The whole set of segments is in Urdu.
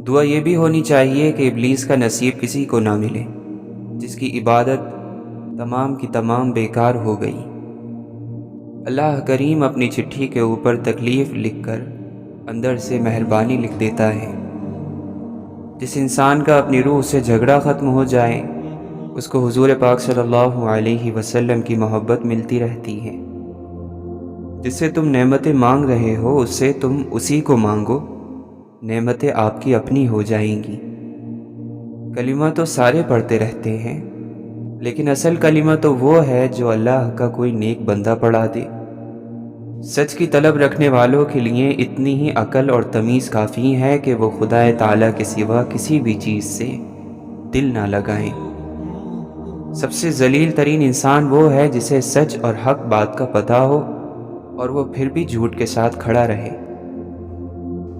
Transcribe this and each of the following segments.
دعا یہ بھی ہونی چاہیے کہ ابلیس کا نصیب کسی کو نہ ملے جس کی عبادت تمام کی تمام بیکار ہو گئی۔ اللہ کریم اپنی چٹھی کے اوپر تکلیف لکھ کر اندر سے مہربانی لکھ دیتا ہے۔ جس انسان کا اپنی روح سے جھگڑا ختم ہو جائے اس کو حضور پاک صلی اللہ علیہ وسلم کی محبت ملتی رہتی ہے۔ جس سے تم نعمتیں مانگ رہے ہو اس سے تم اسی کو مانگو، نعمتیں آپ کی اپنی ہو جائیں گی۔ کلمہ تو سارے پڑھتے رہتے ہیں، لیکن اصل کلمہ تو وہ ہے جو اللہ کا کوئی نیک بندہ پڑھا دے۔ سچ کی طلب رکھنے والوں کے لیے اتنی ہی عقل اور تمیز کافی ہے کہ وہ خدا تعالیٰ کے سوا کسی بھی چیز سے دل نہ لگائیں۔ سب سے ذلیل ترین انسان وہ ہے جسے سچ اور حق بات کا پتہ ہو اور وہ پھر بھی جھوٹ کے ساتھ کھڑا رہے۔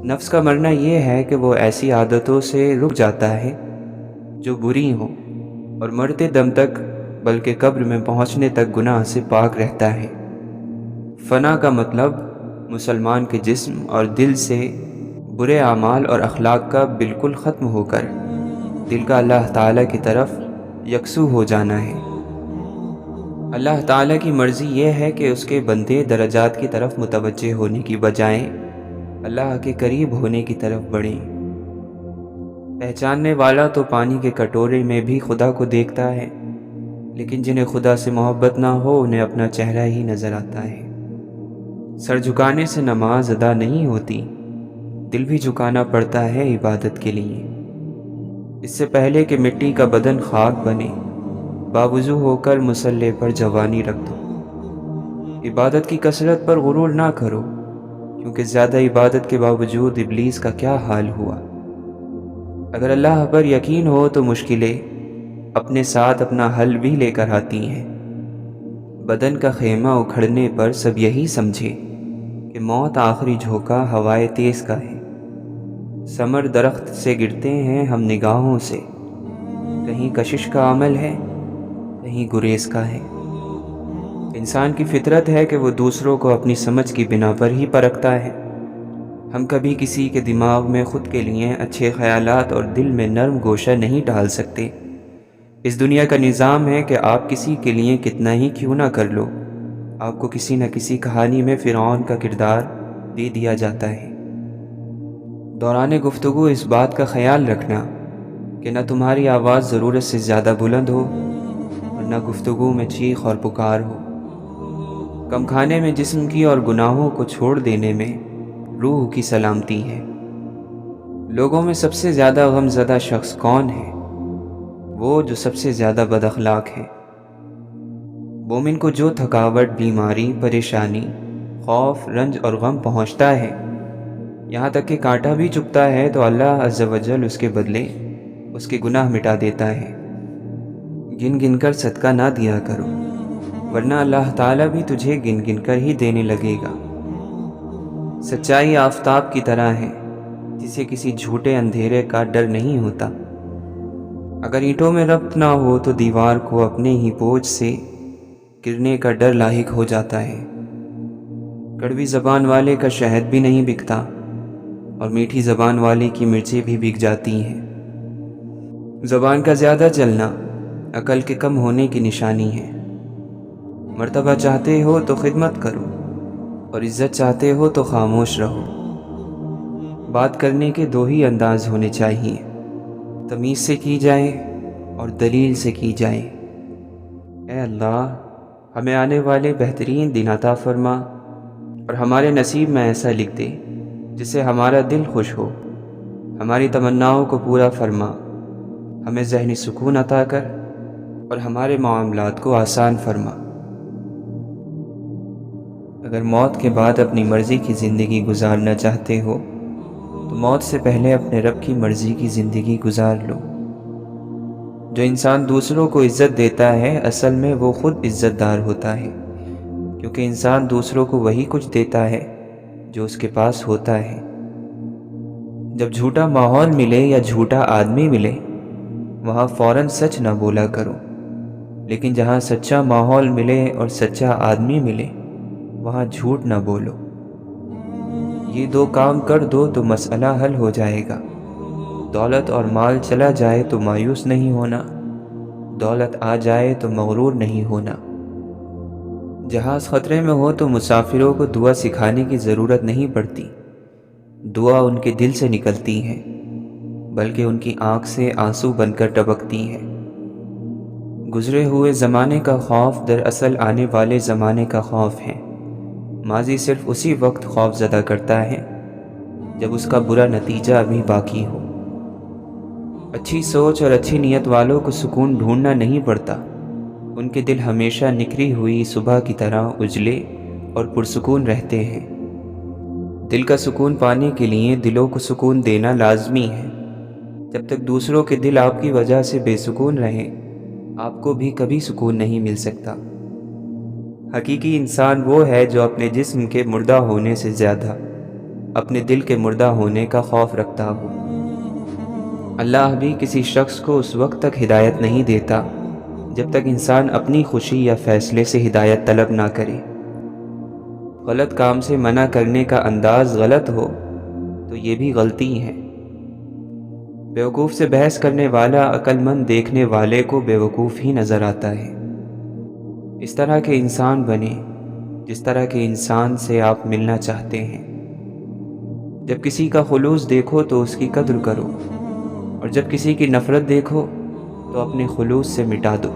نفس کا مرنا یہ ہے کہ وہ ایسی عادتوں سے رک جاتا ہے جو بری ہوں اور مرتے دم تک بلکہ قبر میں پہنچنے تک گناہ سے پاک رہتا ہے۔ فنا کا مطلب مسلمان کے جسم اور دل سے برے اعمال اور اخلاق کا بالکل ختم ہو کر دل کا اللہ تعالیٰ کی طرف یکسو ہو جانا ہے۔ اللہ تعالیٰ کی مرضی یہ ہے کہ اس کے بندے درجات کی طرف متوجہ ہونے کی بجائے اللہ کے قریب ہونے کی طرف بڑھیں۔ پہچاننے والا تو پانی کے کٹورے میں بھی خدا کو دیکھتا ہے، لیکن جنہیں خدا سے محبت نہ ہو انہیں اپنا چہرہ ہی نظر آتا ہے۔ سر جھکانے سے نماز ادا نہیں ہوتی، دل بھی جھکانا پڑتا ہے عبادت کے لیے۔ اس سے پہلے کہ مٹی کا بدن خاک بنے، باوضو ہو کر مصلی پر جوانی رکھ دو۔ عبادت کی کثرت پر غرور نہ کرو، کیونکہ زیادہ عبادت کے باوجود ابلیس کا کیا حال ہوا۔ اگر اللہ پر یقین ہو تو مشکلیں اپنے ساتھ اپنا حل بھی لے کر آتی ہیں۔ بدن کا خیمہ اکھڑنے پر سب یہی سمجھے کہ موت آخری جھونکا ہوائے تیز کا ہے۔ ثمر درخت سے گرتے ہیں ہم نگاہوں سے، کہیں کشش کا عمل ہے کہیں گریز کا ہے۔ انسان کی فطرت ہے کہ وہ دوسروں کو اپنی سمجھ کی بنا پر ہی پرکھتا ہے۔ ہم کبھی کسی کے دماغ میں خود کے لیے اچھے خیالات اور دل میں نرم گوشہ نہیں ڈال سکتے۔ اس دنیا کا نظام ہے کہ آپ کسی کے لیے کتنا ہی کیوں نہ کر لو، آپ کو کسی نہ کسی کہانی میں فرعون کا کردار دے دیا جاتا ہے۔ دوران گفتگو اس بات کا خیال رکھنا کہ نہ تمہاری آواز ضرورت سے زیادہ بلند ہو اور نہ گفتگو میں چیخ اور پکار ہو۔ کم کھانے میں جسم کی اور گناہوں کو چھوڑ دینے میں روح کی سلامتی ہے۔ لوگوں میں سب سے زیادہ غم زدہ شخص کون ہے؟ وہ جو سب سے زیادہ بد اخلاق ہے۔ مومن کو جو تھکاوٹ، بیماری، پریشانی، خوف، رنج اور غم پہنچتا ہے، یہاں تک کہ کانٹا بھی چبھتا ہے، تو اللہ عز و جل اس کے بدلے اس کے گناہ مٹا دیتا ہے۔ گن گن کر صدقہ نہ دیا کرو، ورنہ اللہ تعالیٰ بھی تجھے گن گن کر ہی دینے لگے گا۔ سچائی آفتاب کی طرح ہے جسے کسی جھوٹے اندھیرے کا ڈر نہیں ہوتا۔ اگر اینٹوں میں ربط نہ ہو تو دیوار کو اپنے ہی بوجھ سے گرنے کا ڈر لاحق ہو جاتا ہے۔ کڑوی زبان والے کا شہد بھی نہیں بکتا اور میٹھی زبان والے کی مرچیں بھی بک جاتی ہیں۔ زبان کا زیادہ چلنا عقل کے کم ہونے کی نشانی ہے۔ مرتبہ چاہتے ہو تو خدمت کرو اور عزت چاہتے ہو تو خاموش رہو۔ بات کرنے کے دو ہی انداز ہونے چاہیے، تمیز سے کی جائے اور دلیل سے کی جائے۔ اے اللہ، ہمیں آنے والے بہترین دن عطا فرما اور ہمارے نصیب میں ایسا لکھ دے جس سے ہمارا دل خوش ہو۔ ہماری تمناؤں کو پورا فرما، ہمیں ذہنی سکون عطا کر اور ہمارے معاملات کو آسان فرما۔ اگر موت کے بعد اپنی مرضی کی زندگی گزارنا چاہتے ہو تو موت سے پہلے اپنے رب کی مرضی کی زندگی گزار لو۔ جو انسان دوسروں کو عزت دیتا ہے اصل میں وہ خود عزت دار ہوتا ہے، کیونکہ انسان دوسروں کو وہی کچھ دیتا ہے جو اس کے پاس ہوتا ہے۔ جب جھوٹا ماحول ملے یا جھوٹا آدمی ملے وہاں فوراً سچ نہ بولا کرو، لیکن جہاں سچا ماحول ملے اور سچا آدمی ملے وہاں جھوٹ نہ بولو۔ یہ دو کام کر دو تو مسئلہ حل ہو جائے گا۔ دولت اور مال چلا جائے تو مایوس نہیں ہونا، دولت آ جائے تو مغرور نہیں ہونا۔ جہاز خطرے میں ہو تو مسافروں کو دعا سکھانے کی ضرورت نہیں پڑتی، دعا ان کے دل سے نکلتی ہے، بلکہ ان کی آنکھ سے آنسو بن کر ٹپکتی ہے۔ گزرے ہوئے زمانے کا خوف دراصل آنے والے زمانے کا خوف ہے۔ ماضی صرف اسی وقت خوف زدہ کرتا ہے جب اس کا برا نتیجہ ابھی باقی ہو۔ اچھی سوچ اور اچھی نیت والوں کو سکون ڈھونڈنا نہیں پڑتا، ان کے دل ہمیشہ نکھری ہوئی صبح کی طرح اجلے اور پرسکون رہتے ہیں۔ دل کا سکون پانے کے لیے دلوں کو سکون دینا لازمی ہے۔ جب تک دوسروں کے دل آپ کی وجہ سے بے سکون رہیں، آپ کو بھی کبھی سکون نہیں مل سکتا۔ حقیقی انسان وہ ہے جو اپنے جسم کے مردہ ہونے سے زیادہ اپنے دل کے مردہ ہونے کا خوف رکھتا ہو۔ اللہ بھی کسی شخص کو اس وقت تک ہدایت نہیں دیتا جب تک انسان اپنی خوشی یا فیصلے سے ہدایت طلب نہ کرے۔ غلط کام سے منع کرنے کا انداز غلط ہو تو یہ بھی غلطی ہے۔ بیوقوف سے بحث کرنے والا عقل مند دیکھنے والے کو بیوقوف ہی نظر آتا ہے۔ اس طرح کے انسان بنے جس طرح کے انسان سے آپ ملنا چاہتے ہیں۔ جب کسی کا خلوص دیکھو تو اس کی قدر کرو، اور جب کسی کی نفرت دیکھو تو اپنے خلوص سے مٹا دو۔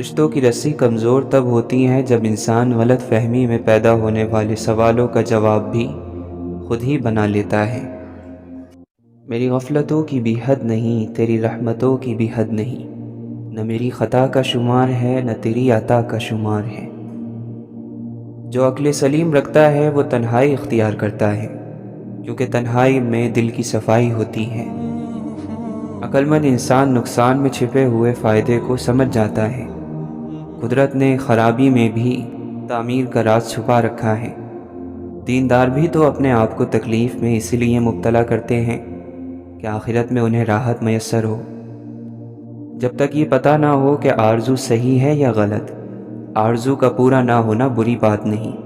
رشتوں کی رسی کمزور تب ہوتی ہیں جب انسان غلط فہمی میں پیدا ہونے والے سوالوں کا جواب بھی خود ہی بنا لیتا ہے۔ میری غفلتوں کی بھی حد نہیں، تیری رحمتوں کی بھی حد نہیں، نہ میری خطا کا شمار ہے نہ تیری عطا کا شمار ہے۔ جو عقل سلیم رکھتا ہے وہ تنہائی اختیار کرتا ہے، کیونکہ تنہائی میں دل کی صفائی ہوتی ہے۔ عقل مند انسان نقصان میں چھپے ہوئے فائدے کو سمجھ جاتا ہے۔ قدرت نے خرابی میں بھی تعمیر کا راز چھپا رکھا ہے۔ دیندار بھی تو اپنے آپ کو تکلیف میں اس لیے مبتلا کرتے ہیں کہ آخرت میں انہیں راحت میسر ہو۔ جب تک یہ پتہ نہ ہو کہ آرزو صحیح ہے یا غلط، آرزو کا پورا نہ ہونا بری بات نہیں۔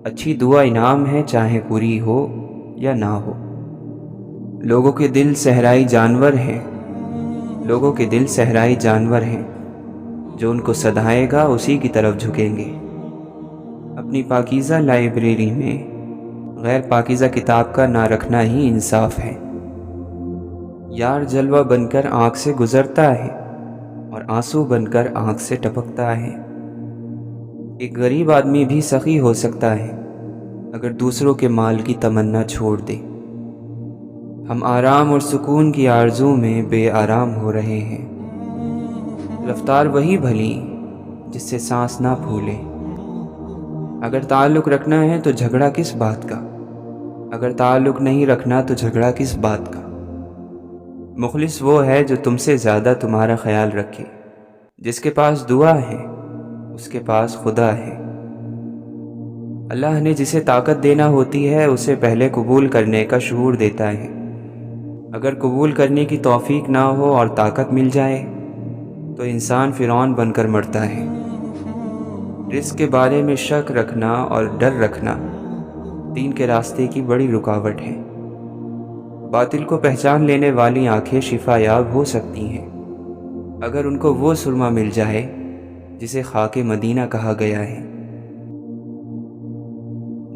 اچھی دعا انعام ہے، چاہے پوری ہو یا نہ ہو۔ لوگوں کے دل صحرائی جانور ہیں، لوگوں کے دل صحرائی جانور ہیں، جو ان کو سدھائے گا اسی کی طرف جھکیں گے۔ اپنی پاکیزہ لائبریری میں غیر پاکیزہ کتاب کا نہ رکھنا ہی انصاف ہے۔ یار جلوہ بن کر آنکھ سے گزرتا ہے اور آنسو بن کر آنکھ سے ٹپکتا ہے۔ ایک غریب آدمی بھی سخی ہو سکتا ہے اگر دوسروں کے مال کی تمنا چھوڑ دے۔ ہم آرام اور سکون کی آرزو میں بے آرام ہو رہے ہیں۔ رفتار وہی بھلی جس سے سانس نہ پھولے۔ اگر تعلق رکھنا ہے تو جھگڑا کس بات کا، اگر تعلق نہیں رکھنا تو جھگڑا کس بات کا۔ مخلص وہ ہے جو تم سے زیادہ تمہارا خیال رکھے۔ جس کے پاس دعا ہے اس کے پاس خدا ہے۔ اللہ نے جسے طاقت دینا ہوتی ہے اسے پہلے قبول کرنے کا شعور دیتا ہے۔ اگر قبول کرنے کی توفیق نہ ہو اور طاقت مل جائے تو انسان فرعون بن کر مرتا ہے۔ رزق کے بارے میں شک رکھنا اور ڈر رکھنا دین کے راستے کی بڑی رکاوٹ ہے۔ باطل کو پہچان لینے والی آنکھیں شفا یاب ہو سکتی ہیں اگر ان کو وہ سرما مل جائے جسے خاک مدینہ کہا گیا ہے۔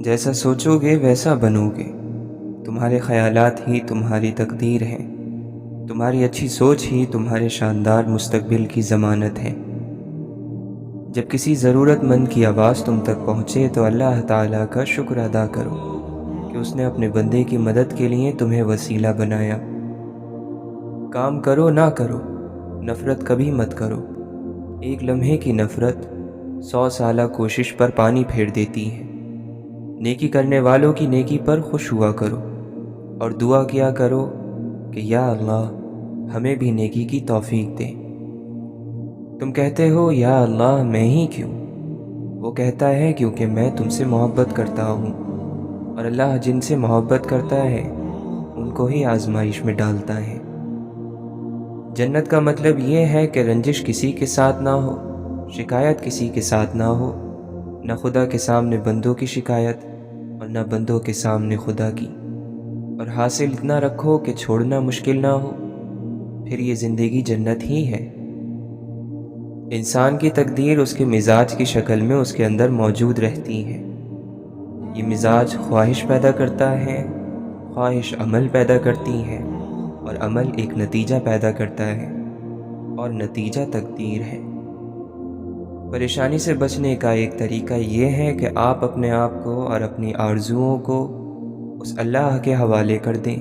جیسا سوچو گے ویسا بنو گے، تمہارے خیالات ہی تمہاری تقدیر ہیں، تمہاری اچھی سوچ ہی تمہارے شاندار مستقبل کی ضمانت ہے۔ جب کسی ضرورت مند کی آواز تم تک پہنچے تو اللہ تعالیٰ کا شکر ادا کرو کہ اس نے اپنے بندے کی مدد کے لیے تمہیں وسیلہ بنایا۔ کام کرو نہ کرو، نفرت کبھی مت کرو۔ ایک لمحے کی نفرت 100 سالہ کوشش پر پانی پھیر دیتی ہے۔ نیکی کرنے والوں کی نیکی پر خوش ہوا کرو اور دعا کیا کرو کہ یا اللہ ہمیں بھی نیکی کی توفیق دے۔ تم کہتے ہو یا اللہ میں ہی کیوں؟ وہ کہتا ہے کیونکہ میں تم سے محبت کرتا ہوں، اور اللہ جن سے محبت کرتا ہے ان کو ہی آزمائش میں ڈالتا ہے۔ جنت کا مطلب یہ ہے کہ رنجش کسی کے ساتھ نہ ہو، شکایت کسی کے ساتھ نہ ہو، نہ خدا کے سامنے بندوں کی شکایت اور نہ بندوں کے سامنے خدا کی، اور حاصل اتنا رکھو کہ چھوڑنا مشکل نہ ہو، پھر یہ زندگی جنت ہی ہے۔ انسان کی تقدیر اس کے مزاج کی شکل میں اس کے اندر موجود رہتی ہے۔ یہ مزاج خواہش پیدا کرتا ہے، خواہش عمل پیدا کرتی ہے، اور عمل ایک نتیجہ پیدا کرتا ہے، اور نتیجہ تقدیر ہے۔ پریشانی سے بچنے کا ایک طریقہ یہ ہے کہ آپ اپنے آپ کو اور اپنی آرزوؤں کو اس اللہ کے حوالے کر دیں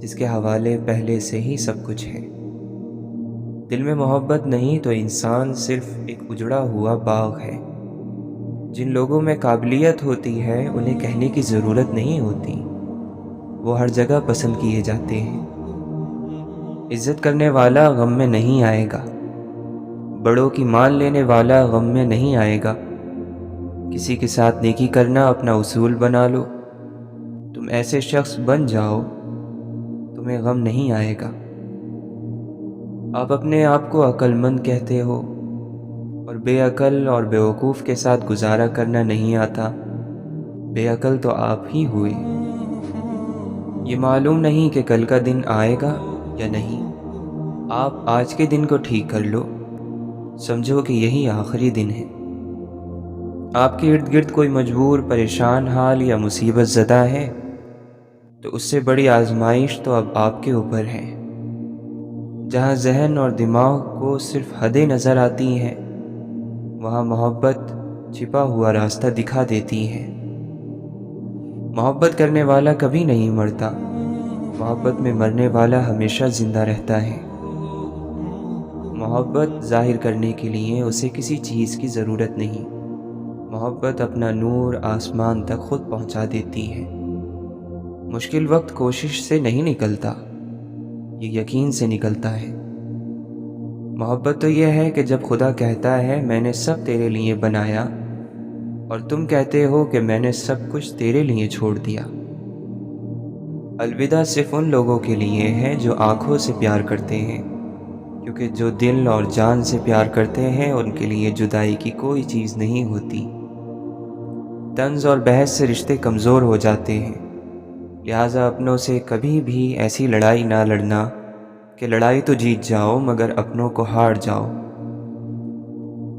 جس کے حوالے پہلے سے ہی سب کچھ ہے۔ دل میں محبت نہیں تو انسان صرف ایک اجڑا ہوا باغ ہے۔ جن لوگوں میں قابلیت ہوتی ہے انہیں کہنے کی ضرورت نہیں ہوتی، وہ ہر جگہ پسند کیے جاتے ہیں۔ عزت کرنے والا غم میں نہیں آئے گا، بڑوں کی مان لینے والا غم میں نہیں آئے گا۔ کسی کے ساتھ نیکی کرنا اپنا اصول بنا لو، تم ایسے شخص بن جاؤ، تمہیں غم نہیں آئے گا۔ آپ اپنے آپ کو عقل مند کہتے ہو، اور بے عقل اور بیوقوف کے ساتھ گزارا کرنا نہیں آتا۔ بے عقل تو آپ ہی ہوئے۔ یہ معلوم نہیں کہ کل کا دن آئے گا یا نہیں۔ آپ آج کے دن کو ٹھیک کر لو، سمجھو کہ یہی آخری دن ہے۔ آپ کے ارد گرد کوئی مجبور، پریشان حال یا مصیبت زدہ ہے تو اس سے بڑی آزمائش تو اب آپ کے اوپر ہے۔ جہاں ذہن اور دماغ کو صرف حدیں نظر آتی ہیں، وہاں محبت چھپا ہوا راستہ دکھا دیتی ہے۔ محبت کرنے والا کبھی نہیں مرتا، محبت میں مرنے والا ہمیشہ زندہ رہتا ہے۔ محبت ظاہر کرنے کے لیے اسے کسی چیز کی ضرورت نہیں۔ محبت اپنا نور آسمان تک خود پہنچا دیتی ہے۔ مشکل وقت کوشش سے نہیں نکلتا، یہ یقین سے نکلتا ہے۔ محبت تو یہ ہے کہ جب خدا کہتا ہے میں نے سب تیرے لیے بنایا، اور تم کہتے ہو کہ میں نے سب کچھ تیرے لیے چھوڑ دیا۔ الوداع صرف ان لوگوں کے لیے ہے جو آنکھوں سے پیار کرتے ہیں، کیونکہ جو دل اور جان سے پیار کرتے ہیں ان کے لیے جدائی کی کوئی چیز نہیں ہوتی۔ طنز اور بحث سے رشتے کمزور ہو جاتے ہیں، لہٰذا اپنوں سے کبھی بھی ایسی لڑائی نہ لڑنا کہ لڑائی تو جیت جاؤ مگر اپنوں کو ہار جاؤ۔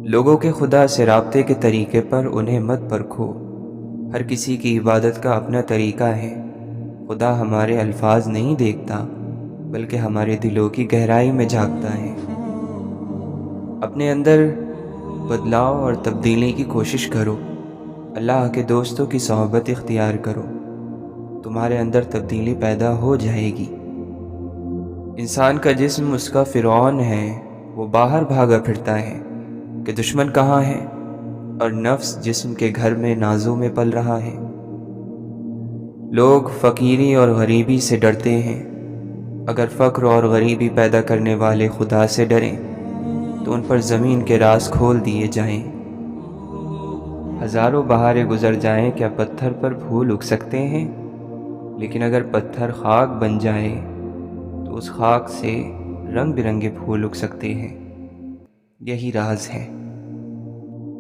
لوگوں کے خدا سے رابطے کے طریقے پر انہیں مت پرکھو، ہر کسی کی عبادت کا اپنا طریقہ ہے۔ خدا ہمارے الفاظ نہیں دیکھتا بلکہ ہمارے دلوں کی گہرائی میں جھانکتا ہے۔ اپنے اندر بدلاؤ اور تبدیلی کی کوشش کرو، اللہ کے دوستوں کی صحبت اختیار کرو، تمہارے اندر تبدیلی پیدا ہو جائے گی۔ انسان کا جسم اس کا فرعون ہے، وہ باہر بھاگا پھرتا ہے کہ دشمن کہاں ہے، اور نفس جسم کے گھر میں نازوں میں پل رہا ہے۔ لوگ فقیری اور غریبی سے ڈرتے ہیں، اگر فقر اور غریبی پیدا کرنے والے خدا سے ڈریں تو ان پر زمین کے راز کھول دیے جائیں۔ ہزاروں بہاریں گزر جائیں، کیا پتھر پر پھول اگ سکتے ہیں؟ لیکن اگر پتھر خاک بن جائے تو اس خاک سے رنگ برنگے پھول اگ سکتے ہیں۔ یہی راز ہے۔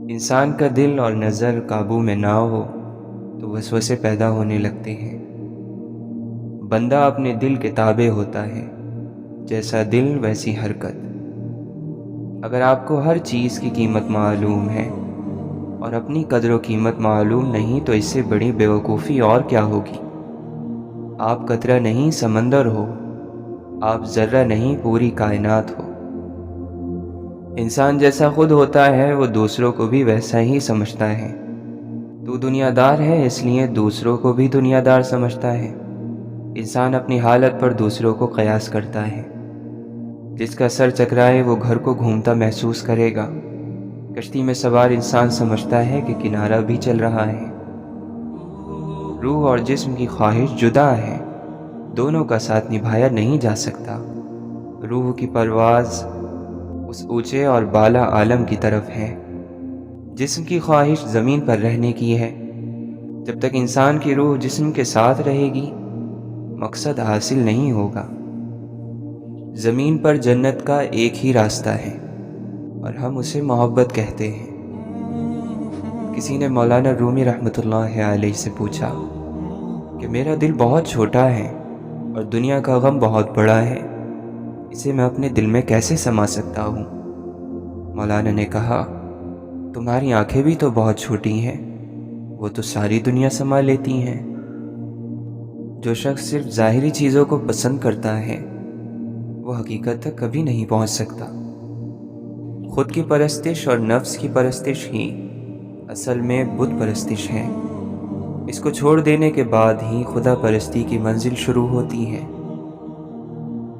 انسان کا دل اور نظر قابو میں نہ ہو تو وسوسے پیدا ہونے لگتے ہیں۔ بندہ اپنے دل کے تابع ہوتا ہے، جیسا دل ویسی حرکت۔ اگر آپ کو ہر چیز کی قیمت معلوم ہے اور اپنی قدر و قیمت معلوم نہیں تو اس سے بڑی بیوقوفی اور کیا ہوگی؟ آپ قطرہ نہیں سمندر ہو، آپ ذرہ نہیں پوری کائنات ہو۔ انسان جیسا خود ہوتا ہے وہ دوسروں کو بھی ویسا ہی سمجھتا ہے۔ تو دنیا دار ہے اس لیے دوسروں کو بھی دنیا دار سمجھتا ہے۔ انسان اپنی حالت پر دوسروں کو قیاس کرتا ہے۔ جس کا سر چکرائے وہ گھر کو گھومتا محسوس کرے گا۔ کشتی میں سوار انسان سمجھتا ہے کہ کنارہ بھی چل رہا ہے۔ روح اور جسم کی خواہش جدا ہے، دونوں کا ساتھ نبھایا نہیں جا سکتا۔ روح کی پرواز اس اونچے اور بالا عالم کی طرف ہے، جسم کی خواہش زمین پر رہنے کی ہے۔ جب تک انسان کی روح جسم کے ساتھ رہے گی مقصد حاصل نہیں ہوگا۔ زمین پر جنت کا ایک ہی راستہ ہے اور ہم اسے محبت کہتے ہیں۔ کسی نے مولانا رومی رحمۃ اللہ علیہ سے پوچھا کہ میرا دل بہت چھوٹا ہے اور دنیا کا غم بہت بڑا ہے، اسے میں اپنے دل میں کیسے سما سکتا ہوں؟ مولانا نے کہا، تمہاری آنکھیں بھی تو بہت چھوٹی ہیں، وہ تو ساری دنیا سما لیتی ہیں۔ جو شخص صرف ظاہری چیزوں کو پسند کرتا ہے وہ حقیقت تک کبھی نہیں پہنچ سکتا۔ خود کی پرستش اور نفس کی پرستش ہی اصل میں بت پرستش ہے۔ اس کو چھوڑ دینے کے بعد ہی خدا پرستی کی منزل شروع ہوتی ہے۔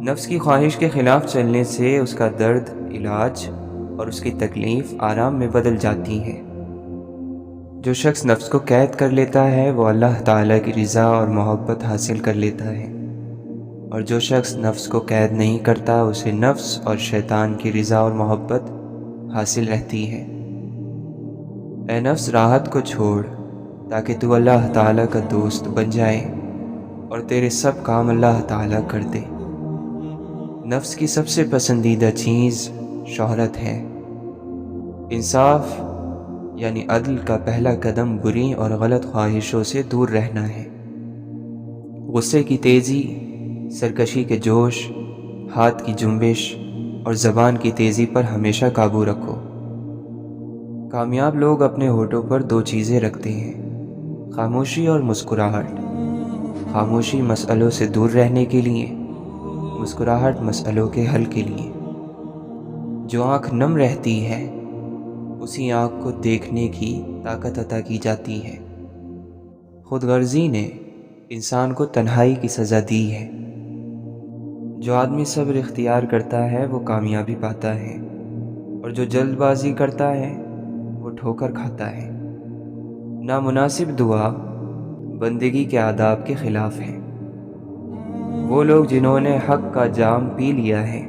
نفس کی خواہش کے خلاف چلنے سے اس کا درد علاج اور اس کی تکلیف آرام میں بدل جاتی ہے۔ جو شخص نفس کو قید کر لیتا ہے وہ اللہ تعالیٰ کی رضا اور محبت حاصل کر لیتا ہے، اور جو شخص نفس کو قید نہیں کرتا اسے نفس اور شیطان کی رضا اور محبت حاصل رہتی ہے۔ اے نفس، راحت کو چھوڑ تاکہ تو اللہ تعالیٰ کا دوست بن جائے اور تیرے سب کام اللہ تعالیٰ کر دے۔ نفس کی سب سے پسندیدہ چیز شہرت ہے۔ انصاف یعنی عدل کا پہلا قدم بری اور غلط خواہشوں سے دور رہنا ہے۔ غصے کی تیزی، سرکشی کے جوش، ہاتھ کی جنبش اور زبان کی تیزی پر ہمیشہ قابو رکھو۔ کامیاب لوگ اپنے ہونٹوں پر دو چیزیں رکھتے ہیں، خاموشی اور مسکراہٹ۔ خاموشی مسئلوں سے دور رہنے کے لیے، مسکراہٹ مسئلوں کے حل کے لیے۔ جو آنکھ نم رہتی ہے اسی آنکھ کو دیکھنے کی طاقت عطا کی جاتی ہے۔ خود غرضی نے انسان کو تنہائی کی سزا دی ہے۔ جو آدمی صبر اختیار کرتا ہے وہ کامیابی پاتا ہے، اور جو جلد بازی کرتا ہے وہ ٹھوکر کھاتا ہے۔ نامناسب دعا بندگی کے آداب کے خلاف ہے۔ وہ لوگ جنہوں نے حق کا جام پی لیا ہے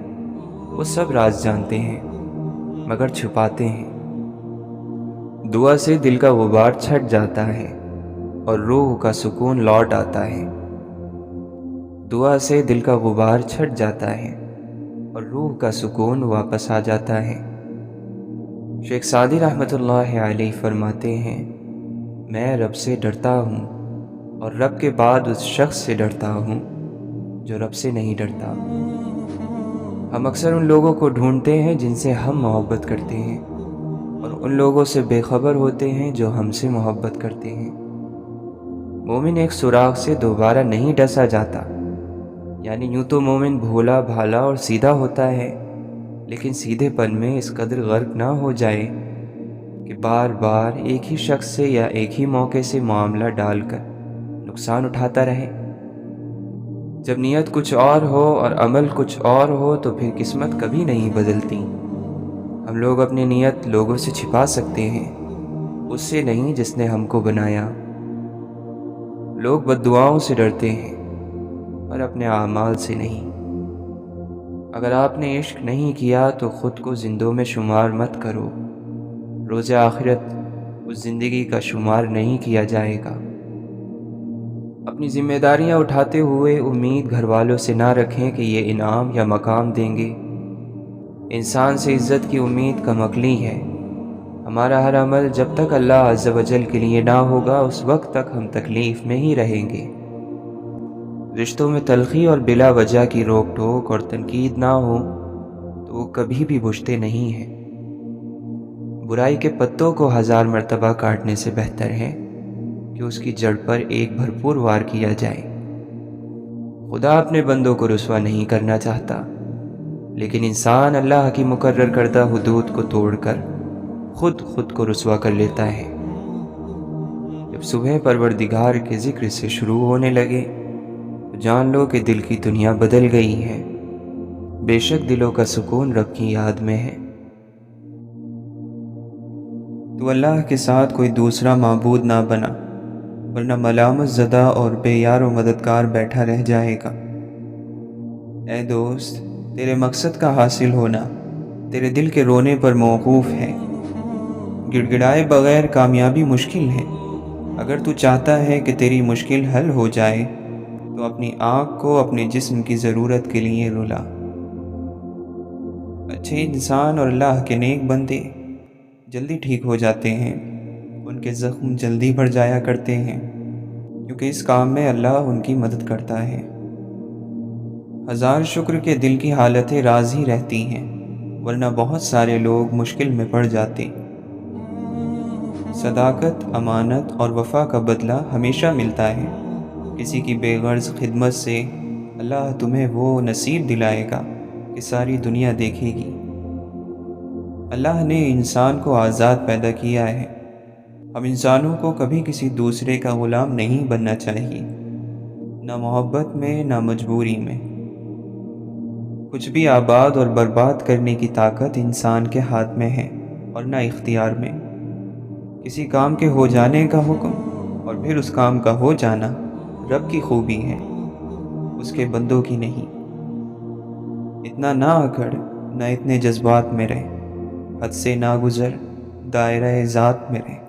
وہ سب راز جانتے ہیں مگر چھپاتے ہیں۔ دعا سے دل کا غبار چھٹ جاتا ہے اور روح کا سکون لوٹ آتا ہے۔ دعا سے دل کا غبار چھٹ جاتا ہے اور روح کا سکون واپس آ جاتا ہے۔ شیخ سعدی رحمۃ اللہ علیہ فرماتے ہیں، میں رب سے ڈرتا ہوں اور رب کے بعد اس شخص سے ڈرتا ہوں جو رب سے نہیں ڈرتا۔ ہم اکثر ان لوگوں کو ڈھونڈتے ہیں جن سے ہم محبت کرتے ہیں، اور ان لوگوں سے بے خبر ہوتے ہیں جو ہم سے محبت کرتے ہیں۔ مومن ایک سوراخ سے دوبارہ نہیں ڈسا جاتا، یعنی یوں تو مومن بھولا بھالا اور سیدھا ہوتا ہے، لیکن سیدھے پن میں اس قدر غرق نہ ہو جائے کہ بار بار ایک ہی شخص سے یا ایک ہی موقع سے معاملہ ڈال کر نقصان اٹھاتا رہے۔ جب نیت کچھ اور ہو اور عمل کچھ اور ہو تو پھر قسمت کبھی نہیں بدلتی۔ ہم لوگ اپنی نیت لوگوں سے چھپا سکتے ہیں، اس سے نہیں جس نے ہم کو بنایا۔ لوگ بد دعاؤں سے ڈرتے ہیں اور اپنے اعمال سے نہیں۔ اگر آپ نے عشق نہیں کیا تو خود کو زندوں میں شمار مت کرو، روز آخرت اس زندگی کا شمار نہیں کیا جائے گا۔ اپنی ذمہ داریاں اٹھاتے ہوئے امید گھر والوں سے نہ رکھیں کہ یہ انعام یا مقام دیں گے۔ انسان سے عزت کی امید کم عقلی ہے۔ ہمارا ہر عمل جب تک اللہ عز و جل کے لیے نہ ہوگا اس وقت تک ہم تکلیف میں ہی رہیں گے۔ رشتوں میں تلخی اور بلا وجہ کی روک ٹوک اور تنقید نہ ہو تو وہ کبھی بھی بجھتے نہیں ہیں۔ برائی کے پتوں کو 1000 مرتبہ کاٹنے سے بہتر ہے کہ اس کی جڑ پر ایک بھرپور وار کیا جائے۔ خدا اپنے بندوں کو رسوا نہیں کرنا چاہتا، لیکن انسان اللہ کی مقرر کردہ حدود کو توڑ کر خود کو رسوا کر لیتا ہے۔ جب صبح پروردگار کے ذکر سے شروع ہونے لگے تو جان لو کہ دل کی دنیا بدل گئی ہے۔ بے شک دلوں کا سکون رب کی یاد میں ہے۔ تو اللہ کے ساتھ کوئی دوسرا معبود نہ بنا، ورنہ ملامت زدہ اور بے یار و مددگار بیٹھا رہ جائے گا۔ اے دوست، تیرے مقصد کا حاصل ہونا تیرے دل کے رونے پر موقوف ہے۔ گڑ گڑائے بغیر کامیابی مشکل ہے۔ اگر تو چاہتا ہے کہ تیری مشکل حل ہو جائے تو اپنی آنکھ کو اپنے جسم کی ضرورت کے لیے رلا۔ اچھے انسان اور اللہ کے نیک بندے جلدی ٹھیک ہو جاتے ہیں، ان کے زخم جلدی بڑھ جایا کرتے ہیں، کیونکہ اس کام میں اللہ ان کی مدد کرتا ہے۔ ہزار شکر کے دل کی حالتیں راز ہی رہتی ہیں، ورنہ بہت سارے لوگ مشکل میں پڑ جاتے۔ صداقت، امانت اور وفا کا بدلہ ہمیشہ ملتا ہے۔ کسی کی بے غرض خدمت سے اللہ تمہیں وہ نصیب دلائے گا کہ ساری دنیا دیکھے گی۔ اللہ نے انسان کو آزاد پیدا کیا ہے۔ ہم انسانوں کو کبھی کسی دوسرے کا غلام نہیں بننا چاہیے، نہ محبت میں نہ مجبوری میں۔ کچھ بھی آباد اور برباد کرنے کی طاقت انسان کے ہاتھ میں ہے اور نہ اختیار میں۔ کسی کام کے ہو جانے کا حکم اور پھر اس کام کا ہو جانا رب کی خوبی ہے، اس کے بندوں کی نہیں۔ اتنا نہ اکڑ، نہ اتنے جذبات میں رہ، حد سے نہ گزر، دائرہ ذات میں رہ۔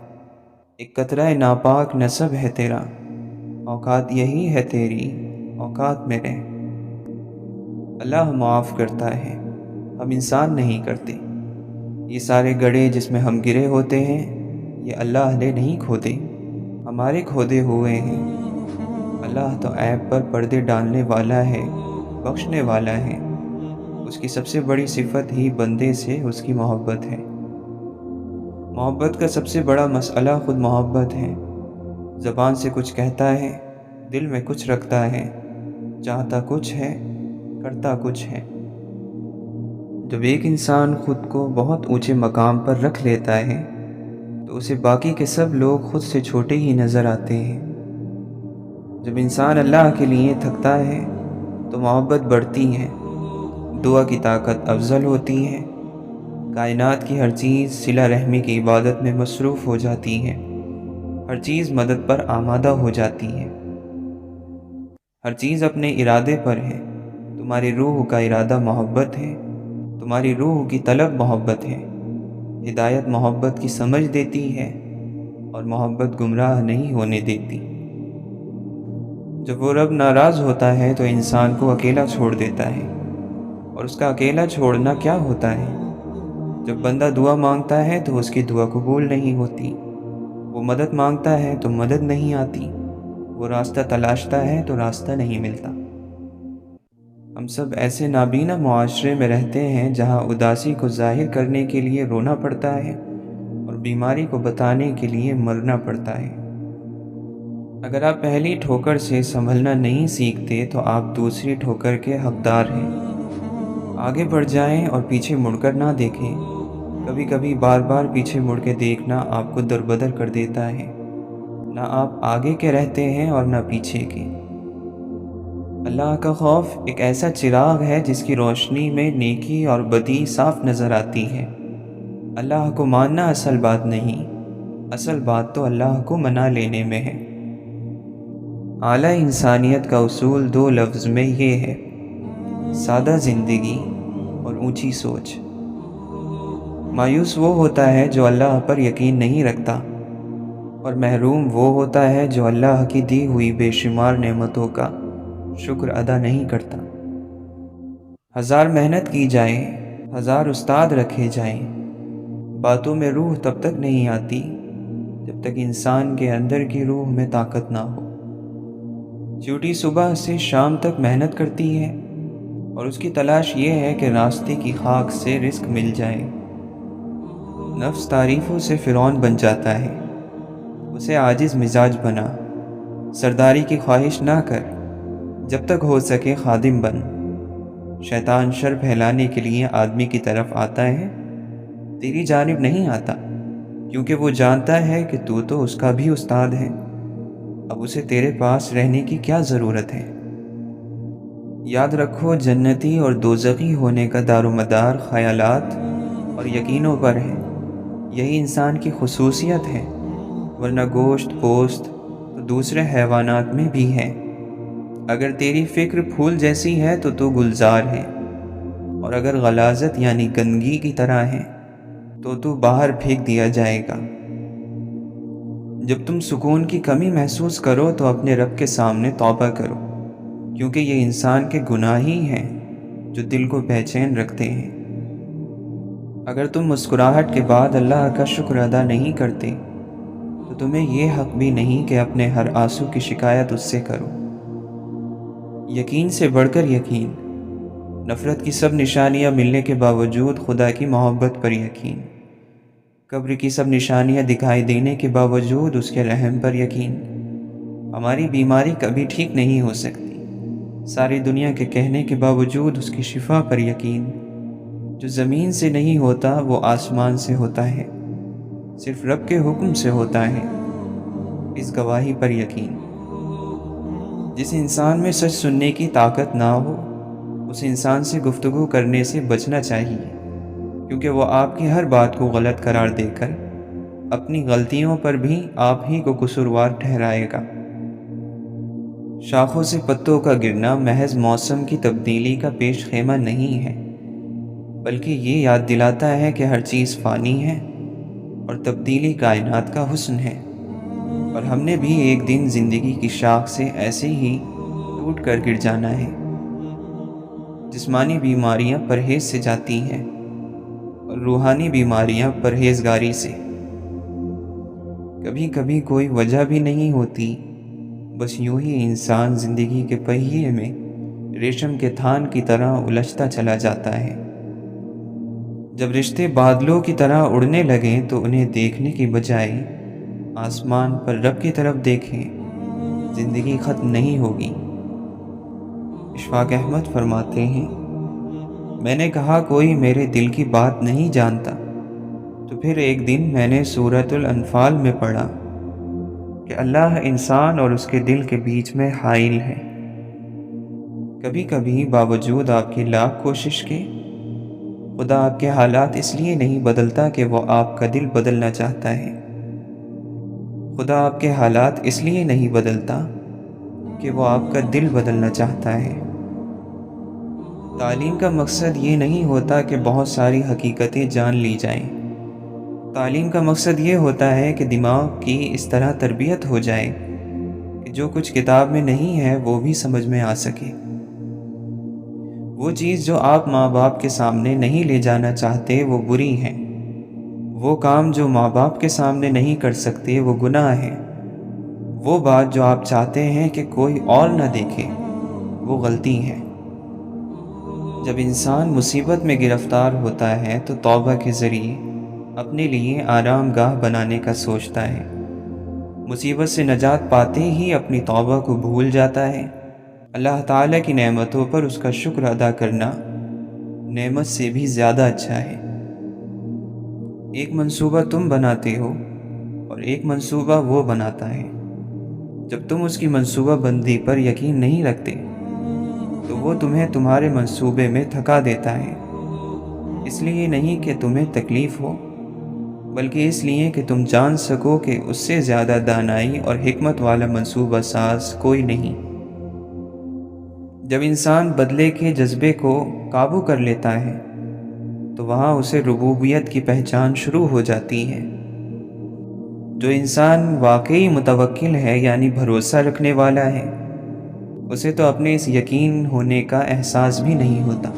ایک قطرہ ناپاک نسب ہے تیرا، اوقات یہی ہے تیری، اوقات میں رہ۔ اللہ معاف کرتا ہے، ہم انسان نہیں کرتے۔ یہ سارے گڑھے جس میں ہم گرے ہوتے ہیں، یہ اللہ نے نہیں کھودے، ہمارے کھودے ہوئے ہیں۔ اللہ تو عیب پر پردے ڈالنے والا ہے، بخشنے والا ہے۔ اس کی سب سے بڑی صفت ہی بندے سے اس کی محبت ہے۔ محبت کا سب سے بڑا مسئلہ خود محبت ہے۔ زبان سے کچھ کہتا ہے، دل میں کچھ رکھتا ہے، چاہتا کچھ ہے، کرتا کچھ ہے۔ جب ایک انسان خود کو بہت اونچے مقام پر رکھ لیتا ہے تو اسے باقی کے سب لوگ خود سے چھوٹے ہی نظر آتے ہیں۔ جب انسان اللہ کے لیے تھکتا ہے تو محبت بڑھتی ہے، دعا کی طاقت افضل ہوتی ہے، کائنات کی ہر چیز صلہ رحمی کی عبادت میں مصروف ہو جاتی ہے، ہر چیز مدد پر آمادہ ہو جاتی ہے، ہر چیز اپنے ارادے پر ہے۔ تمہاری روح کا ارادہ محبت ہے، تمہاری روح کی طلب محبت ہے۔ ہدایت محبت کی سمجھ دیتی ہے اور محبت گمراہ نہیں ہونے دیتی۔ جب وہ رب ناراض ہوتا ہے تو انسان کو اکیلا چھوڑ دیتا ہے، اور اس کا اکیلا چھوڑنا کیا ہوتا ہے؟ جب بندہ دعا مانگتا ہے تو اس کی دعا قبول نہیں ہوتی، وہ مدد مانگتا ہے تو مدد نہیں آتی، وہ راستہ تلاشتا ہے تو راستہ نہیں ملتا۔ ہم سب ایسے نابینا معاشرے میں رہتے ہیں جہاں اداسی کو ظاہر کرنے کے لیے رونا پڑتا ہے اور بیماری کو بتانے کے لیے مرنا پڑتا ہے۔ اگر آپ پہلی ٹھوکر سے سنبھلنا نہیں سیکھتے تو آپ دوسری ٹھوکر کے حقدار ہیں۔ آگے بڑھ جائیں اور پیچھے مڑ کر نہ دیکھیں۔ کبھی کبھی بار بار پیچھے مڑ کے دیکھنا آپ کو دربدر کر دیتا ہے۔ نہ آپ آگے کے رہتے ہیں اور نہ پیچھے کے۔ اللہ کا خوف ایک ایسا چراغ ہے جس کی روشنی میں نیکی اور بدی صاف نظر آتی ہے۔ اللہ کو ماننا اصل بات نہیں، اصل بات تو اللہ کو منا لینے میں ہے۔ اعلیٰ انسانیت کا اصول دو لفظ میں یہ ہے: سادہ زندگی اور اونچی سوچ۔ مایوس وہ ہوتا ہے جو اللہ پر یقین نہیں رکھتا، اور محروم وہ ہوتا ہے جو اللہ کی دی ہوئی بے شمار نعمتوں کا شکر ادا نہیں کرتا۔ ہزار محنت کی جائے، ہزار استاد رکھے جائیں، باتوں میں روح تب تک نہیں آتی جب تک انسان کے اندر کی روح میں طاقت نہ ہو۔ چیونٹی صبح سے شام تک محنت کرتی ہے اور اس کی تلاش یہ ہے کہ راستے کی خاک سے رزق مل جائے۔ نفس تعریفوں سے فرعون بن جاتا ہے، اسے عاجز مزاج بنا۔ سرداری کی خواہش نہ کر، جب تک ہو سکے خادم بن۔ شیطان شر پھیلانے کے لیے آدمی کی طرف آتا ہے، تیری جانب نہیں آتا، کیونکہ وہ جانتا ہے کہ تو اس کا بھی استاد ہے۔ اب اسے تیرے پاس رہنے کی کیا ضرورت ہے؟ یاد رکھو، جنتی اور دوزخی ہونے کا دار و مدار خیالات اور یقینوں پر ہے۔ یہی انسان کی خصوصیت ہے، ورنہ گوشت پوست تو دوسرے حیوانات میں بھی ہے۔ اگر تیری فکر پھول جیسی ہے تو تو گلزار ہے، اور اگر غلاظت یعنی گندگی کی طرح ہے تو تو باہر پھینک دیا جائے گا۔ جب تم سکون کی کمی محسوس کرو تو اپنے رب کے سامنے توبہ کرو، کیونکہ یہ انسان کے گناہ ہی ہیں جو دل کو بے چین رکھتے ہیں۔ اگر تم مسکراہٹ کے بعد اللہ کا شکر ادا نہیں کرتے تو تمہیں یہ حق بھی نہیں کہ اپنے ہر آنسو کی شکایت اس سے کرو۔ یقین سے بڑھ کر یقین، نفرت کی سب نشانیاں ملنے کے باوجود خدا کی محبت پر یقین، قبر کی سب نشانیاں دکھائی دینے کے باوجود اس کے رحم پر یقین۔ ہماری بیماری کبھی ٹھیک نہیں ہو سکتی، ساری دنیا کے کہنے کے باوجود اس کی شفا پر یقین۔ جو زمین سے نہیں ہوتا وہ آسمان سے ہوتا ہے، صرف رب کے حکم سے ہوتا ہے، اس گواہی پر یقین۔ جس انسان میں سچ سننے کی طاقت نہ ہو، اس انسان سے گفتگو کرنے سے بچنا چاہیے، کیونکہ وہ آپ کی ہر بات کو غلط قرار دے کر اپنی غلطیوں پر بھی آپ ہی کو قصوروار ٹھہرائے گا۔ شاخوں سے پتوں کا گرنا محض موسم کی تبدیلی کا پیش خیمہ نہیں ہے، بلکہ یہ یاد دلاتا ہے کہ ہر چیز فانی ہے اور تبدیلی کائنات کا حسن ہے، اور ہم نے بھی ایک دن زندگی کی شاخ سے ایسے ہی ٹوٹ کر گر جانا ہے۔ جسمانی بیماریاں پرہیز سے جاتی ہیں اور روحانی بیماریاں پرہیزگاری سے۔ کبھی کبھی کوئی وجہ بھی نہیں ہوتی، بس یوں ہی انسان زندگی کے پہیے میں ریشم کے تھان کی طرح الجھتا چلا جاتا ہے۔ جب رشتے بادلوں کی طرح اڑنے لگیں تو انہیں دیکھنے کی بجائے آسمان پر رب کی طرف دیکھیں، زندگی ختم نہیں ہوگی۔ اشفاق احمد فرماتے ہیں، میں نے کہا کوئی میرے دل کی بات نہیں جانتا، تو پھر ایک دن میں نے سورۃ الانفال میں پڑھا کہ اللہ انسان اور اس کے دل کے بیچ میں حائل ہے۔ کبھی کبھی باوجود آپ کی لاکھ کوشش کے، خدا آپ کے حالات اس لیے نہیں بدلتا کہ وہ آپ کا دل بدلنا چاہتا ہے۔ خدا آپ کے حالات اس لیے نہیں بدلتا کہ وہ آپ کا دل بدلنا چاہتا ہے۔ تعلیم کا مقصد یہ نہیں ہوتا کہ بہت ساری حقیقتیں جان لی جائیں۔ تعلیم کا مقصد یہ ہوتا ہے کہ دماغ کی اس طرح تربیت ہو جائے کہ جو کچھ کتاب میں نہیں ہے وہ بھی سمجھ میں آ سکے۔ وہ چیز جو آپ ماں باپ کے سامنے نہیں لے جانا چاہتے وہ بری ہے، وہ کام جو ماں باپ کے سامنے نہیں کر سکتے وہ گناہ ہے، وہ بات جو آپ چاہتے ہیں کہ کوئی اور نہ دیکھے وہ غلطی ہے۔ جب انسان مصیبت میں گرفتار ہوتا ہے تو توبہ کے ذریعے اپنے لیے آرام گاہ بنانے کا سوچتا ہے، مصیبت سے نجات پاتے ہی اپنی توبہ کو بھول جاتا ہے۔ اللہ تعالیٰ کی نعمتوں پر اس کا شکر ادا کرنا نعمت سے بھی زیادہ اچھا ہے۔ ایک منصوبہ تم بناتے ہو اور ایک منصوبہ وہ بناتا ہے۔ جب تم اس کی منصوبہ بندی پر یقین نہیں رکھتے تو وہ تمہیں تمہارے منصوبے میں تھکا دیتا ہے، اس لیے نہیں کہ تمہیں تکلیف ہو، بلکہ اس لیے کہ تم جان سکو کہ اس سے زیادہ دانائی اور حکمت والا منصوبہ ساز کوئی نہیں۔ جب انسان بدلے کے جذبے کو قابو کر لیتا ہے تو وہاں اسے ربوبیت کی پہچان شروع ہو جاتی ہے۔ جو انسان واقعی متوکل ہے یعنی بھروسہ رکھنے والا ہے، اسے تو اپنے اس یقین ہونے کا احساس بھی نہیں ہوتا۔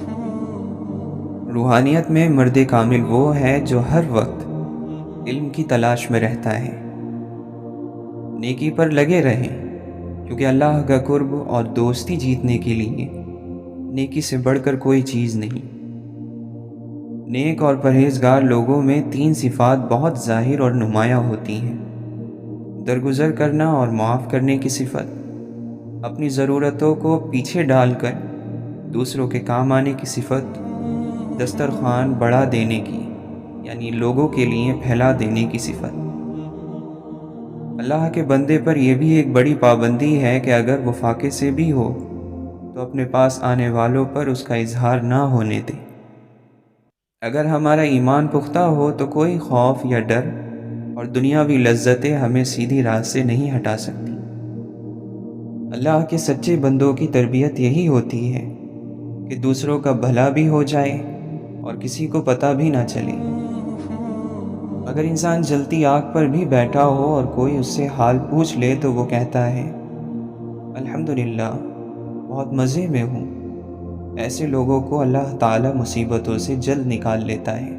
روحانیت میں مرد کامل وہ ہے جو ہر وقت علم کی تلاش میں رہتا ہے۔ نیکی پر لگے رہیں، کیونکہ اللہ کا قرب اور دوستی جیتنے کے لیے نیکی سے بڑھ کر کوئی چیز نہیں۔ نیک اور پرہیزگار لوگوں میں 3 صفات بہت ظاہر اور نمایاں ہوتی ہیں: درگزر کرنا اور معاف کرنے کی صفت، اپنی ضرورتوں کو پیچھے ڈال کر دوسروں کے کام آنے کی صفت، دسترخوان بڑھا دینے کی یعنی لوگوں کے لیے پھیلا دینے کی صفت۔ اللہ کے بندے پر یہ بھی ایک بڑی پابندی ہے کہ اگر وہ فاقے سے بھی ہو تو اپنے پاس آنے والوں پر اس کا اظہار نہ ہونے دے۔ اگر ہمارا ایمان پختہ ہو تو کوئی خوف یا ڈر اور دنیاوی لذتیں ہمیں سیدھی راہ سے نہیں ہٹا سکتی۔ اللہ کے سچے بندوں کی تربیت یہی ہوتی ہے کہ دوسروں کا بھلا بھی ہو جائے اور کسی کو پتہ بھی نہ چلے۔ اگر انسان جلتی آگ پر بھی بیٹھا ہو اور کوئی اس سے حال پوچھ لے تو وہ کہتا ہے الحمدللہ، بہت مزے میں ہوں۔ ایسے لوگوں کو اللہ تعالیٰ مصیبتوں سے جلد نکال لیتا ہے۔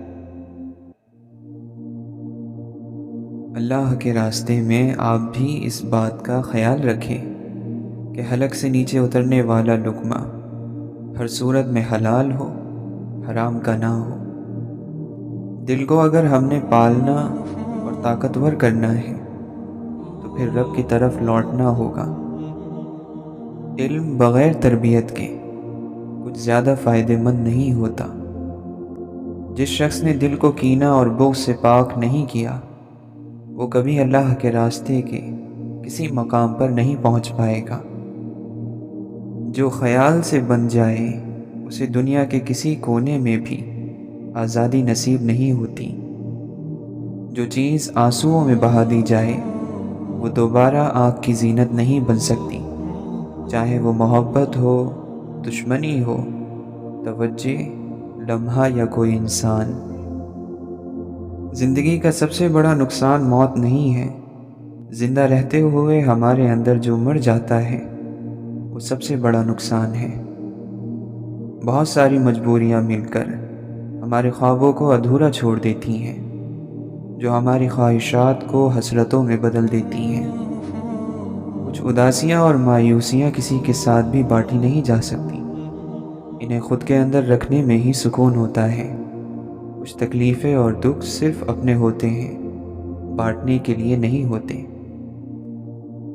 اللہ کے راستے میں آپ بھی اس بات کا خیال رکھیں کہ حلق سے نیچے اترنے والا لقمہ ہر صورت میں حلال ہو، حرام کا نہ ہو۔ دل کو اگر ہم نے پالنا اور طاقتور کرنا ہے تو پھر رب کی طرف لوٹنا ہوگا۔ علم بغیر تربیت کے کچھ زیادہ فائدہ مند نہیں ہوتا۔ جس شخص نے دل کو کینہ اور بغض سے پاک نہیں کیا وہ کبھی اللہ کے راستے کے کسی مقام پر نہیں پہنچ پائے گا۔ جو خیال سے بن جائے اسے دنیا کے کسی کونے میں بھی آزادی نصیب نہیں ہوتی۔ جو چیز آنسوؤں میں بہا دی جائے وہ دوبارہ آنکھ کی زینت نہیں بن سکتی، چاہے وہ محبت ہو، دشمنی ہو، توجہ، لمحہ یا کوئی انسان۔ زندگی کا سب سے بڑا نقصان موت نہیں ہے، زندہ رہتے ہوئے ہمارے اندر جو مر جاتا ہے وہ سب سے بڑا نقصان ہے۔ بہت ساری مجبوریاں مل کر ہمارے خوابوں کو ادھورا چھوڑ دیتی ہیں، جو ہماری خواہشات کو حسرتوں میں بدل دیتی ہیں۔ کچھ اداسیاں اور مایوسیاں کسی کے ساتھ بھی بانٹی نہیں جا سکتی، انہیں خود کے اندر رکھنے میں ہی سکون ہوتا ہے۔ کچھ تکلیفیں اور دکھ صرف اپنے ہوتے ہیں، بانٹنے کے لیے نہیں ہوتے۔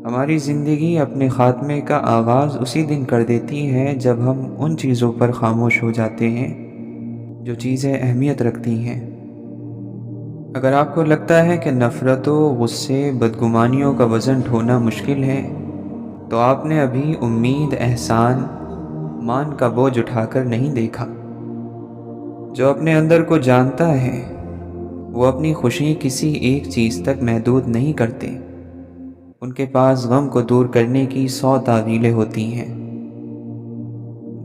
ہماری زندگی اپنے خاتمے کا آغاز اسی دن کر دیتی ہے جب ہم ان چیزوں پر خاموش ہو جاتے ہیں جو چیزیں اہمیت رکھتی ہیں۔ اگر آپ کو لگتا ہے کہ نفرتوں، غصے، بدگمانیوں کا وزن ڈھونا مشکل ہے تو آپ نے ابھی امید، احسان، مان کا بوجھ اٹھا کر نہیں دیکھا۔ جو اپنے اندر کو جانتا ہے وہ اپنی خوشی کسی ایک چیز تک محدود نہیں کرتے، ان کے پاس غم کو دور کرنے کی 100 تعویلیں ہوتی ہیں۔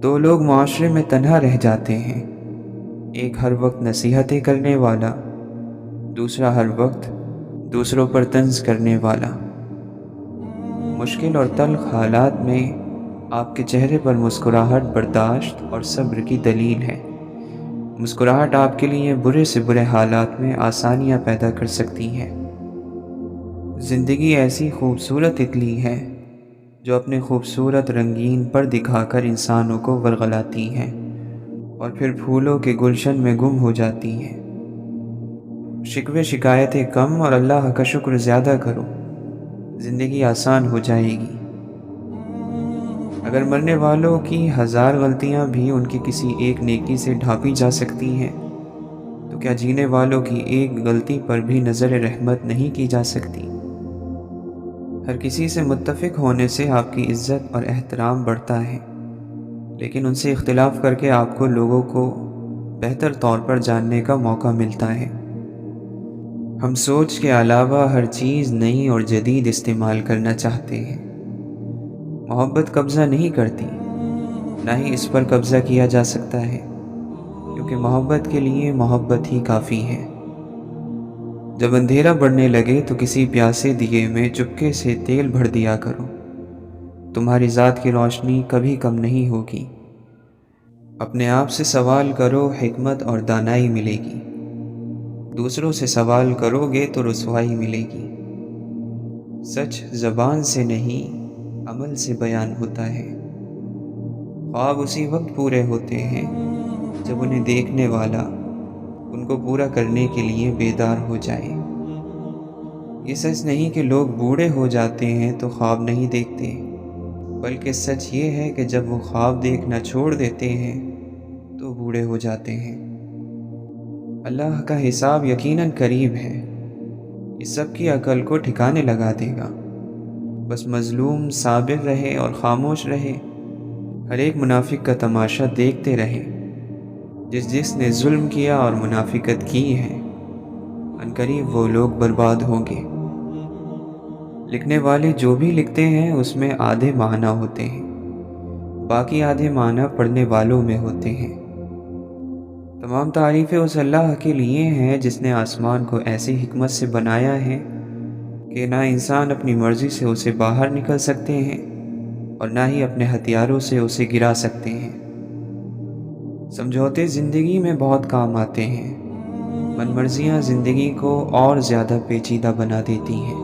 دو لوگ معاشرے میں تنہا رہ جاتے ہیں، ایک ہر وقت نصیحتیں کرنے والا، دوسرا ہر وقت دوسروں پر طنز کرنے والا۔ مشکل اور تلخ حالات میں آپ کے چہرے پر مسکراہٹ برداشت اور صبر کی دلیل ہے۔ مسکراہٹ آپ کے لیے برے سے برے حالات میں آسانیاں پیدا کر سکتی ہے۔ زندگی ایسی خوبصورت تتلی ہے جو اپنے خوبصورت رنگین پر دکھا کر انسانوں کو ورغلاتی ہے اور پھر پھولوں کے گلشن میں گم ہو جاتی ہے۔ شکوے شکایتیں کم اور اللہ کا شکر زیادہ کرو، زندگی آسان ہو جائے گی۔ اگر مرنے والوں کی 1000 غلطیاں بھی ان کی کسی ایک نیکی سے ڈھانپی جا سکتی ہیں تو کیا جینے والوں کی ایک غلطی پر بھی نظر رحمت نہیں کی جا سکتی؟ ہر کسی سے متفق ہونے سے آپ کی عزت اور احترام بڑھتا ہے، لیکن ان سے اختلاف کر کے آپ کو لوگوں کو بہتر طور پر جاننے کا موقع ملتا ہے۔ ہم سوچ کے علاوہ ہر چیز نئی اور جدید استعمال کرنا چاہتے ہیں۔ محبت قبضہ نہیں کرتی، نہ ہی اس پر قبضہ کیا جا سکتا ہے، کیونکہ محبت کے لیے محبت ہی کافی ہے۔ جب اندھیرا بڑھنے لگے تو کسی پیاسے دیے میں چپکے سے تیل بھر دیا کرو، تمہاری ذات کی روشنی کبھی کم نہیں ہوگی۔ اپنے آپ سے سوال کرو، حکمت اور دانائی ملے گی۔ دوسروں سے سوال کرو گے تو رسوائی ملے گی۔ سچ زبان سے نہیں عمل سے بیان ہوتا ہے۔ خواب اسی وقت پورے ہوتے ہیں جب انہیں دیکھنے والا ان کو پورا کرنے کے لیے بیدار ہو جائے۔ یہ سچ نہیں کہ لوگ بوڑھے ہو جاتے ہیں تو خواب نہیں دیکھتے، بلکہ سچ یہ ہے کہ جب وہ خواب دیکھنا چھوڑ دیتے ہیں تو بوڑھے ہو جاتے ہیں۔ اللہ کا حساب یقیناً قریب ہے، یہ سب کی عقل کو ٹھکانے لگا دے گا۔ بس مظلوم صابر رہے اور خاموش رہے، ہر ایک منافق کا تماشا دیکھتے رہے۔ جس نے ظلم کیا اور منافقت کی ہے عنقریب وہ لوگ برباد ہوں گے۔ لکھنے والے جو بھی لکھتے ہیں اس میں آدھے معنی ہوتے ہیں، باقی آدھے معنی پڑھنے والوں میں ہوتے ہیں۔ تمام تعریفیں اس اللہ کے لیے ہیں جس نے آسمان کو ایسی حکمت سے بنایا ہے کہ نہ انسان اپنی مرضی سے اسے باہر نکل سکتے ہیں اور نہ ہی اپنے ہتھیاروں سے اسے گرا سکتے ہیں۔ سمجھوتے زندگی میں بہت کام آتے ہیں، من مرضیاں زندگی کو اور زیادہ پیچیدہ بنا دیتی ہیں۔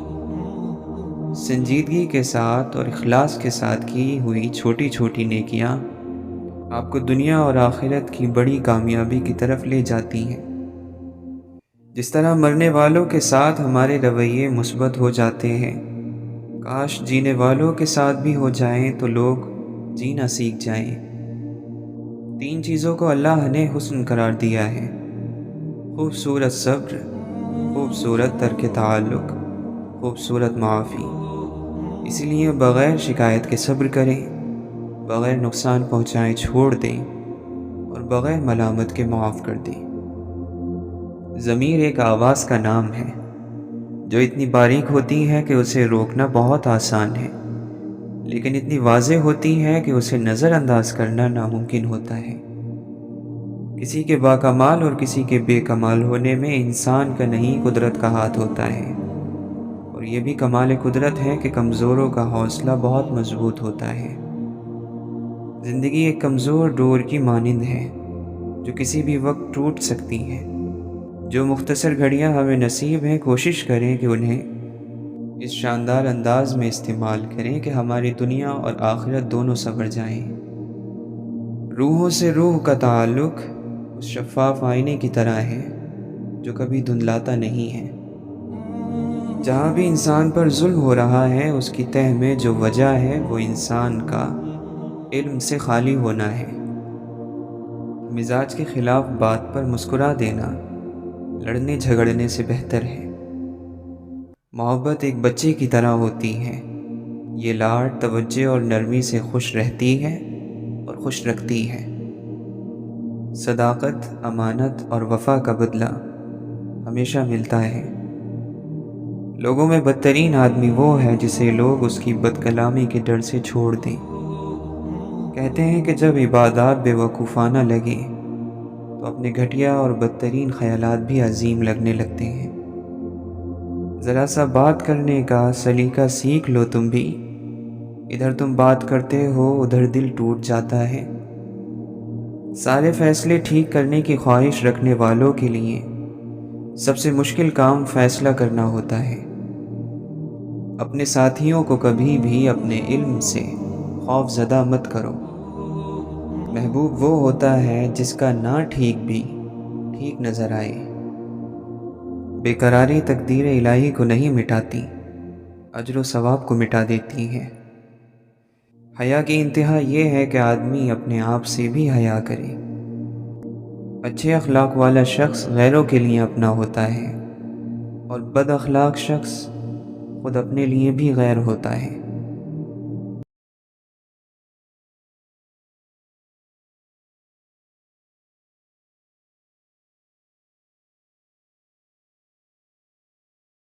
سنجیدگی کے ساتھ اور اخلاص کے ساتھ کی ہوئی چھوٹی چھوٹی نیکیاں آپ کو دنیا اور آخرت کی بڑی کامیابی کی طرف لے جاتی ہیں۔ جس طرح مرنے والوں کے ساتھ ہمارے رویے مثبت ہو جاتے ہیں، کاش جینے والوں کے ساتھ بھی ہو جائیں تو لوگ جینا سیکھ جائیں۔ 3 چیزوں کو اللہ نے حسن قرار دیا ہے: خوبصورت صبر، خوبصورت ترک تعلق، خوبصورت معافی۔ اسی لیے بغیر شکایت کے صبر کریں، بغیر نقصان پہنچائے چھوڑ دیں اور بغیر ملامت کے معاف کر دیں۔ ضمیر ایک آواز کا نام ہے جو اتنی باریک ہوتی ہے کہ اسے روکنا بہت آسان ہے، لیکن اتنی واضح ہوتی ہے کہ اسے نظر انداز کرنا ناممکن ہوتا ہے۔ کسی کے باکمال اور کسی کے بے کمال ہونے میں انسان کا نہیں قدرت کا ہاتھ ہوتا ہے، اور یہ بھی کمال قدرت ہے کہ کمزوروں کا حوصلہ بہت مضبوط ہوتا ہے۔ زندگی ایک کمزور ڈور کی مانند ہے جو کسی بھی وقت ٹوٹ سکتی ہے۔ جو مختصر گھڑیاں ہمیں نصیب ہیں، کوشش کریں کہ انہیں اس شاندار انداز میں استعمال کریں کہ ہماری دنیا اور آخرت دونوں سنور جائیں۔ روحوں سے روح کا تعلق اس شفاف آئینے کی طرح ہے جو کبھی دھندلاتا نہیں ہے۔ جہاں بھی انسان پر ظلم ہو رہا ہے، اس کی تہہ میں جو وجہ ہے وہ انسان کا علم سے خالی ہونا ہے۔ مزاج کے خلاف بات پر مسکرا دینا لڑنے جھگڑنے سے بہتر ہے۔ محبت ایک بچے کی طرح ہوتی ہے، یہ لاڈ، توجہ اور نرمی سے خوش رہتی ہے اور خوش رکھتی ہے۔ صداقت، امانت اور وفا کا بدلہ ہمیشہ ملتا ہے۔ لوگوں میں بدترین آدمی وہ ہے جسے لوگ اس کی بد کلامی کے ڈر سے چھوڑ دیں۔ کہتے ہیں کہ جب عبادات بے وقوفانہ لگیں تو اپنے گھٹیا اور بدترین خیالات بھی عظیم لگنے لگتے ہیں۔ ذرا سا بات کرنے کا سلیقہ سیکھ لو تم بھی، ادھر تم بات کرتے ہو ادھر دل ٹوٹ جاتا ہے۔ سارے فیصلے ٹھیک کرنے کی خواہش رکھنے والوں کے لیے سب سے مشکل کام فیصلہ کرنا ہوتا ہے۔ اپنے ساتھیوں کو کبھی بھی اپنے علم سے خوف زدہ مت کرو۔ محبوب وہ ہوتا ہے جس کا نہ ٹھیک بھی ٹھیک نظر آئے۔ بے قراری تقدیر الہی کو نہیں مٹاتی، اجر و ثواب کو مٹا دیتی ہے۔ حیا کی انتہا یہ ہے کہ آدمی اپنے آپ سے بھی حیا کرے۔ اچھے اخلاق والا شخص غیروں کے لیے اپنا ہوتا ہے، اور بد اخلاق شخص خود اپنے لیے بھی غیر ہوتا ہے۔